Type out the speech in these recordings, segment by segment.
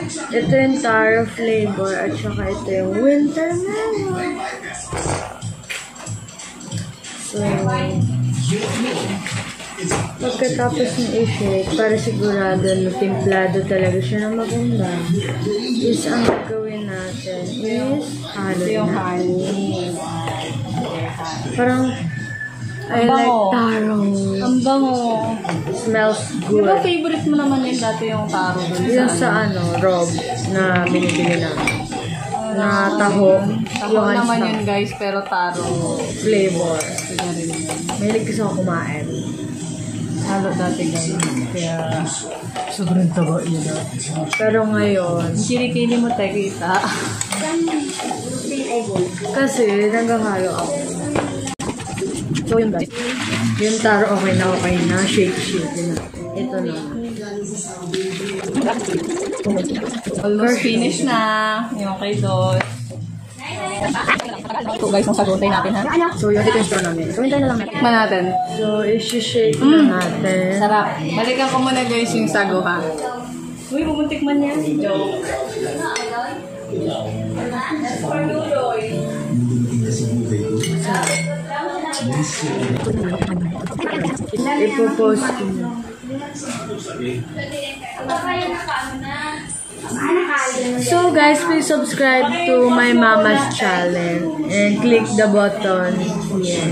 Ito yung taro flavor at saka ito yung winter melon. So, pagkatapos ng i-shake, para sigurado na timplado talaga siya na maganda, is ang gagawin natin is halo yung na. honey. Parang, I like taro. Ang bango. Smells Di good. ba favorite mo naman yun dati yung taro dun Yung sa Rob, na binibili namin. Na taho. Taho naman yun guys, pero taro Flavor. Kaya rin yun. Mahilig kasi ako kumain. Halo dati guys. Kaya sobrang taba yun. Pero ngayon, Kilikili mo tayo kita. kasi naghahalo ako. So yun guys. Yung taro okay na. Shake. Ito na. Almost finish na. Yung kay Dos. So guys, masaguntay natin ha. So yun, ito yung straw namin. So hintay na lang natin. Tikman natin. So isi-shake na natin. Sarap. Balikan ko muna guys yung sago ha. Uy, pumuntik man yan. Joke. Ipopost ko na. So guys, please subscribe to my mama's channel and click the button here.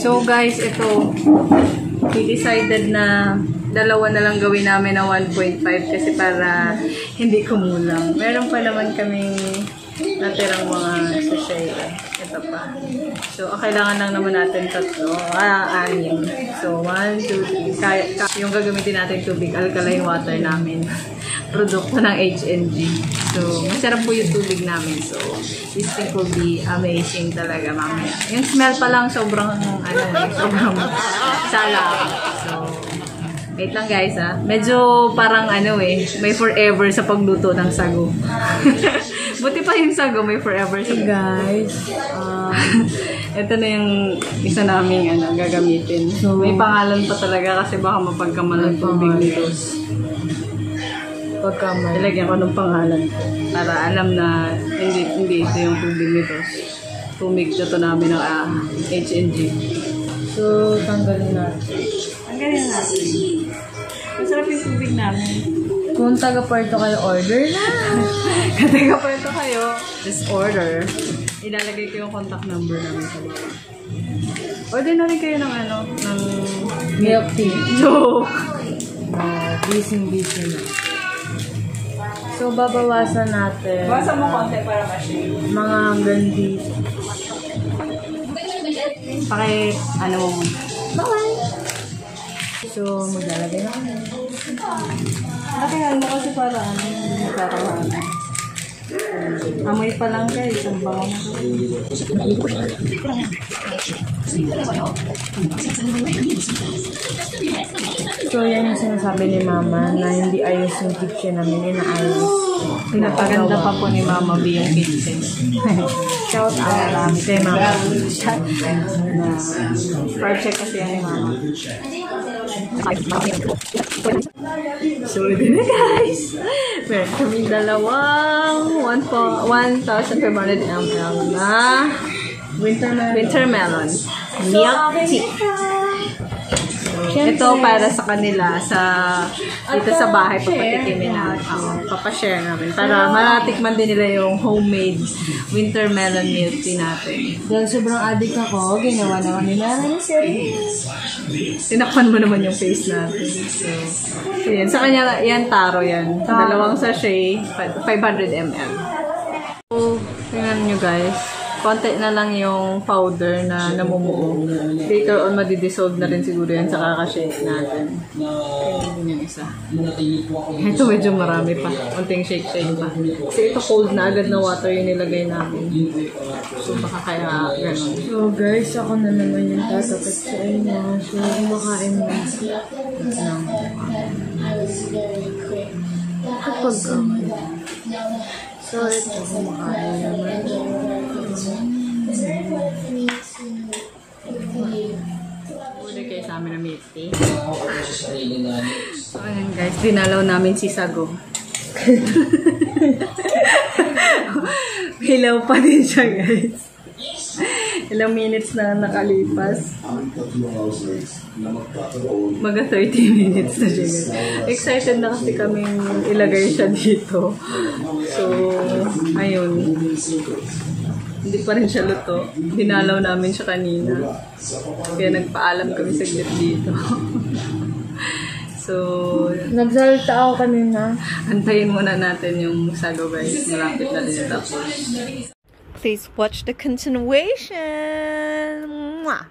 So guys, ito. We decided na dalawa na lang gawin namin na 1.5 kasi para hindi kumulang. Meron pa naman kaming natirang mga sachet. Ito pa. So, kailangan lang naman natin tatlo. Anim. So, 1, 2, 3. Yung gagamitin natin tubig, alkaline water namin. Produkto ng HNG. So, masarap po yung tubig namin. So, this thing will be amazing talaga mamaya. Yung smell pa lang sobrang, sobrang sala. So, wait lang guys ha. Medyo parang may forever sa pagluto ng sago. Buti pa yung sago, may forever sa Guys, ito na yung isa naming gagamitin. So, may pangalan pa talaga kasi baka mapagkamalan tubig nito. pagkamay. Ilagyan ko ng pangalan ko para alam na hindi ito yung tubig nito. Tumigto to namin ng HNG. So, tanggalin natin. Tanggalin natin. Masarap yung tubig namin. Kung taga-Puerto kayo, order na. Kung taga-Puerto kayo, just order. Ilalagay ko yung contact number namin sa baba. Order na rin kayo ng ng Milk tea. joke. Busy na. So, babawasan natin. Basa mo konti para ma-share. Mga hanggang dito. Mo. Bye! So, maglalagay na kami. Nakingan mo kasi para hindi magkakaroon. Amoy pa lang guys, ang bango na So, yan yung sinasabi ni Mama na hindi ayos yung kitchen namin. Inaayos. Pinapaganda pa po ni Mama B yung kitchen. Shout out kay Mama. Project kasi yan ni Mama. So, ito na guys. Meron kaming dalawang 1,500 ml na winter melon. Milk tea. Ito para sa kanila dito sa bahay papatikimin namin. Papashare namin para malatikman din nila yung homemade winter melon milk tea natin. Dahil sobrang addict ako, ginawa naman ni Mama ni Series. Tinakpan mo naman yung face natin. So yan. Sa kanya, yan taro yan. Dalawang sachet, 500 ml. So, tingnan nyo guys. Konti na lang yung powder na namumuo. Later on, madidissolve na rin siguro yan sa kakashake natin. Kaya din yung isa. Ito medyo marami pa. Konting shake-shake pa. Kasi ito cold na agad na water yung nilagay namin. So, baka kaya gano'n. So guys, ako na naman yung tatapit sa inyo. So, kumakain mo ng kapag so, ito kumakain naman. Order kayo sa amin ng milk tea. So, ayan guys, dinalaw namin si Sago. Hilaw pa din siya, guys. Ilang minutes na nakalipas. Mga 30 minutes na siya, guys. Excited na kasi kaming ilagay siya dito. So, ayun. Hindi pa rin siya luto. Dinalaw namin siya kanina. Kaya nagpaalam kami saglit dito. So, Nagsalita ako kanina. antayin muna natin yung sago, guys. Malapit na din tapos. Please watch the continuation. Mwah!